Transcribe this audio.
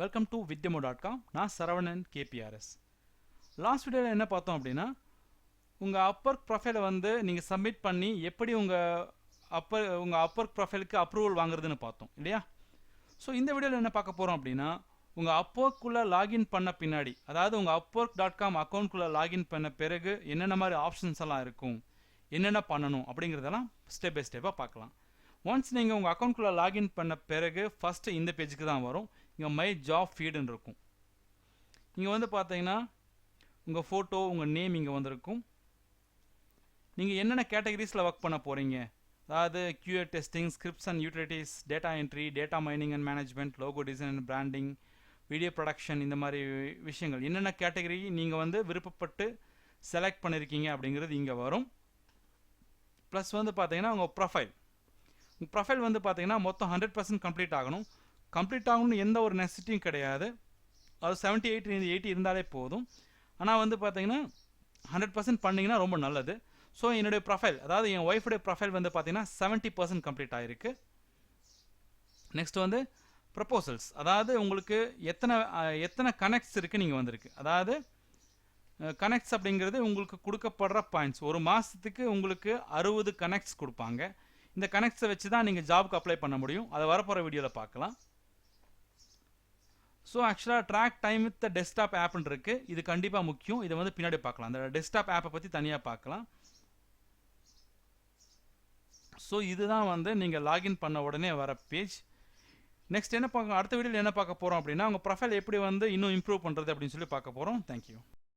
Welcome to vidyamo.com. நான் Saravanan KPRS. Last வீடியோவில் என்ன பார்த்தோம் அப்படின்னா, உங்கள் அப்பர்க் ப்ரொஃபைலை வந்து நீங்கள் சப்மிட் பண்ணி எப்படி உங்கள் அப்பர்க் ப்ரொஃபைலுக்கு அப்ரூவல் வாங்குறதுன்னு பார்த்தோம் இல்லையா? ஸோ இந்த வீடியோவில் என்ன பார்க்க போகிறோம் அப்படின்னா, உங்கள் அப்பர்க்குள்ளே லாகின் பண்ண பின்னாடி, அதாவது உங்கள் upwork.com அக்கௌண்ட்குள்ளே லாகின் பண்ண பிறகு என்னென்ன மாதிரி ஆப்ஷன்ஸ் எல்லாம் இருக்கும், என்னென்ன பண்ணணும் அப்படிங்கிறதெல்லாம் ஸ்டெப் பை ஸ்டெப்பாக பார்க்கலாம். ஒன்ஸ் நீங்கள் உங்கள் அக்கௌண்ட்குள்ளே லாகின் பண்ண பிறகு ஃபஸ்ட்டு இந்த பேஜுக்கு தான் வரும். இங்கே மை ஜாப் ஃபீடுன்னு இருக்கும். இங்கே வந்து பார்த்தீங்கன்னா உங்கள் ஃபோட்டோ, உங்கள் நேம் இங்கே வந்திருக்கும். நீங்கள் என்னென்ன கேட்டகரிஸில் ஒர்க் பண்ண போகிறீங்க, அதாவது QA testing, scripts and utilities, data entry, data mining and management, logo design and branding, video production, இந்த மாதிரி விஷயங்கள் என்னென்ன கேட்டகரி நீங்கள் வந்து விருப்பப்பட்டு செலக்ட் பண்ணியிருக்கீங்க அப்படிங்கிறது இங்கே வரும். ப்ளஸ் வந்து பார்த்தீங்கன்னா உங்கள் ப்ரொஃபைல் வந்து பார்த்தீங்கன்னா மொத்தம் 100% கம்ப்ளீட் ஆகணும். கம்ப்ளீட் ஆகணும்னு எந்த ஒரு நெசசிட்டியும் கிடையாது. அது 78 இருந்தாலே போதும். ஆனால் வந்து பார்த்தீங்கன்னா 100% பண்ணிங்கன்னா ரொம்ப நல்லது. ஸோ என்னுடைய ப்ரொஃபைல், அதாவது என் ஒய்ஃபுடைய ப்ரொஃபைல் வந்து பார்த்தீங்கன்னா 70% கம்ப்ளீட் ஆகிருக்கு. நெக்ஸ்ட் வந்து ப்ரப்போசல்ஸ், அதாவது உங்களுக்கு எத்தனை கனெக்ட்ஸ் இருக்குது நீங்கள் வந்திருக்கு. அதாவது கனெக்ட்ஸ் அப்படிங்கிறது உங்களுக்கு கொடுக்கப்படுற பாயிண்ட்ஸ். ஒரு மாதத்துக்கு உங்களுக்கு 60 கனெக்ட்ஸ் கொடுப்பாங்க. இந்த கனெக்ட்ஸை வச்சு தான் நீங்கள் ஜாபுக்கு அப்ளை பண்ண முடியும். அதை வரப்போகிற வீடியோவில் பார்க்கலாம். ஸோ ஆக்சுவலாக ட்ராக் டைம் வித் டெஸ்க்டாப் ஆப்னு இருக்குது. இது கண்டிப்பாக முக்கியம். இதை வந்து பின்னாடி பார்க்கலாம். அந்த டெஸ்க்டாப் ஆப்பை பற்றி தனியாக பார்க்கலாம். ஸோ இதுதான் வந்து நீங்கள் லாகின் பண்ண உடனே வர பேஜ். நெக்ஸ்ட் என்ன பார்க்க, அடுத்த வீடியோவில் என்ன பார்க்க போகிறோம் அப்படின்னா, உங்கள் ப்ரொஃபைல் எப்படி வந்து இன்னும் இம்ப்ரூவ் பண்ணுறது அப்படின்னு சொல்லி பார்க்க போகிறோம். தேங்க்யூ.